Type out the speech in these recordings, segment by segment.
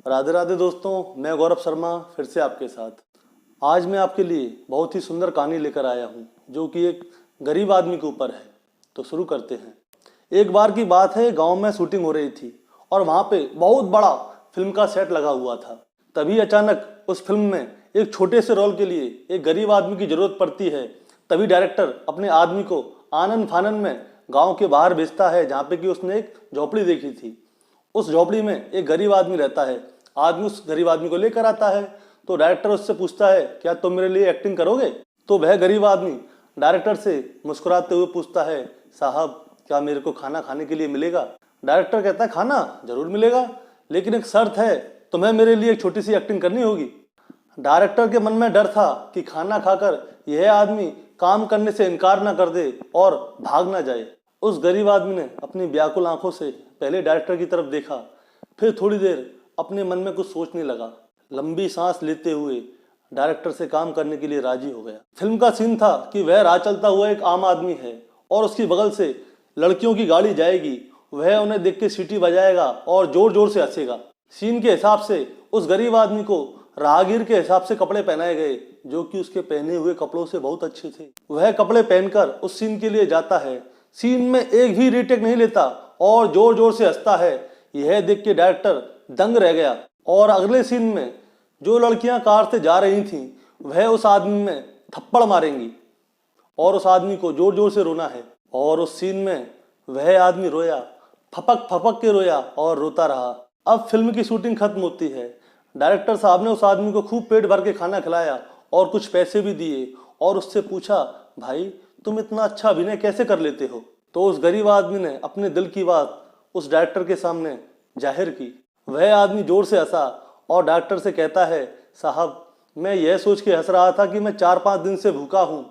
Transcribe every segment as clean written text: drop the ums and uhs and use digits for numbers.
राधे राधे दोस्तों, मैं गौरव शर्मा फिर से आपके साथ। आज मैं आपके लिए बहुत ही सुंदर कहानी लेकर आया हूँ जो कि एक गरीब आदमी के ऊपर है। तो शुरू करते हैं। एक बार की बात है, गांव में शूटिंग हो रही थी और वहाँ पे बहुत बड़ा फिल्म का सेट लगा हुआ था। तभी अचानक उस फिल्म में एक छोटे से रोल के लिए एक गरीब आदमी की जरूरत पड़ती है। तभी डायरेक्टर अपने आदमी को आनन फानन में गाँव के बाहर भेजता है, जहाँ पे कि उसने एक झोपड़ी देखी थी। उस झोपड़ी में एक गरीब आदमी रहता है। आदमी उस गरीब आदमी को लेकर आता है तो डायरेक्टर उससे पूछता है, क्या तुम मेरे लिए एक्टिंग करोगे? तो वह गरीब आदमी डायरेक्टर से मुस्कुराते हुए पूछता है, साहब क्या मेरे को खाना खाने के लिए मिलेगा? डायरेक्टर कहता है, खाना जरूर मिलेगा, लेकिन एक शर्त है, तुम्हें मेरे लिए एक छोटी सी एक्टिंग करनी होगी। डायरेक्टर के मन में डर था कि खाना खाकर यह आदमी काम करने से इनकार ना कर दे और भाग ना जाए। उस गरीब आदमी ने अपनी व्याकुल आंखों से पहले डायरेक्टर की तरफ देखा, फिर थोड़ी देर अपने मन में कुछ सोचने लगा। लंबी सांस लेते हुए डायरेक्टर से काम करने के लिए राजी हो गया। फिल्म का सीन था कि वह राह चलता हुआ एक आम आदमी है और उसकी बगल से लड़कियों की गाड़ी जाएगी। वह उन्हें देख के सीटी बजाएगा और जोर जोर से हंसेगा। सीन के हिसाब से उस गरीब आदमी को राहगीर के हिसाब से कपड़े पहनाए गए, जो कि उसके पहने हुए कपड़ों से बहुत अच्छे थे। वह कपड़े पहनकर उस सीन के लिए जाता है। सीन में एक भी रीटेक नहीं लेता और जोर जोर से हंसता है। यह देख के डायरेक्टर दंग रह गया। और अगले सीन में जो लड़कियां कार से जा रही थीं वह उस आदमी में थप्पड़ मारेंगी और उस आदमी को जोर जोर से रोना है। और उस सीन में वह आदमी रोया, फपक फपक के रोया और रोता रहा। अब फिल्म की शूटिंग खत्म होती है। डायरेक्टर साहब ने उस आदमी को खूब पेट भर के खाना खिलाया और कुछ पैसे भी दिए और उससे पूछा, भाई तुम इतना अच्छा अभिनय कैसे कर लेते हो? तो उस गरीब आदमी ने अपने दिल की बात उस डायरेक्टर के सामने जाहिर की। वह आदमी जोर से हंसा और डायरेक्टर से कहता है, साहब मैं यह सोच के हंस रहा था कि मैं 4-5 दिन से भूखा हूँ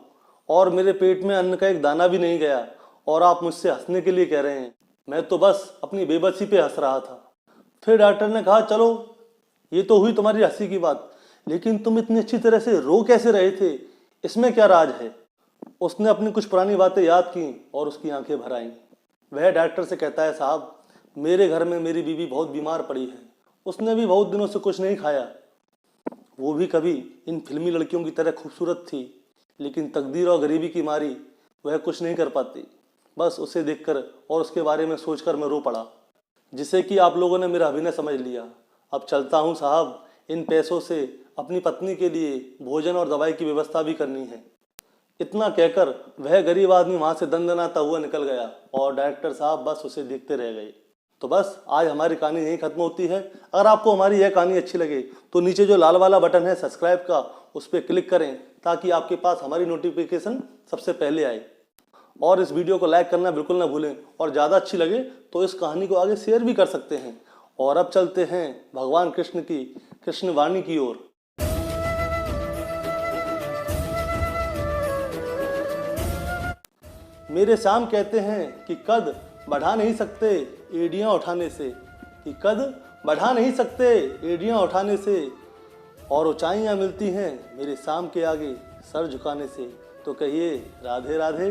और मेरे पेट में अन्न का एक दाना भी नहीं गया और आप मुझसे हंसने के लिए कह रहे हैं। मैं तो बस अपनी बेबसी पे हंस रहा था। फिर डॉक्टर ने कहा, चलो ये तो हुई तुम्हारी हंसी की बात, लेकिन तुम इतनी अच्छी तरह से रो कैसे रहे थे? इसमें क्या राज है? उसने अपनी कुछ पुरानी बातें याद की और उसकी आंखें भर आईं। वह डॉक्टर से कहता है, साहब मेरे घर में मेरी बीवी बहुत बीमार पड़ी है। उसने भी बहुत दिनों से कुछ नहीं खाया। वो भी कभी इन फिल्मी लड़कियों की तरह खूबसूरत थी, लेकिन तकदीर और गरीबी की मारी वह कुछ नहीं कर पाती। बस उसे देखकर और उसके बारे में सोचकर मैं रो पड़ा, जिसे कि आप लोगों ने मेरा अभिनय समझ लिया। अब चलता हूँ साहब, इन पैसों से अपनी पत्नी के लिए भोजन और दवाई की व्यवस्था भी करनी है। इतना कहकर वह गरीब आदमी वहाँ से दंदनाता हुआ निकल गया और डायरेक्टर साहब बस उसे देखते रह गए। तो बस आज हमारी कहानी यहीं खत्म होती है। अगर आपको हमारी यह कहानी अच्छी लगे तो नीचे जो लाल वाला बटन है सब्सक्राइब का, उस पर क्लिक करें ताकि आपके पास हमारी नोटिफिकेशन सबसे पहले आए। और इस वीडियो को लाइक करना बिल्कुल ना भूलें और ज़्यादा अच्छी लगे तो इस कहानी को आगे शेयर भी कर सकते हैं। और अब चलते हैं भगवान कृष्ण की कृष्ण वाणी की ओर। मेरे श्याम कहते हैं कि कद बढ़ा नहीं सकते एड़ियाँ उठाने से, कि कद बढ़ा नहीं सकते एड़ियाँ उठाने से, और ऊंचाइयाँ मिलती हैं मेरे श्याम के आगे सर झुकाने से। तो कहिए राधे राधे।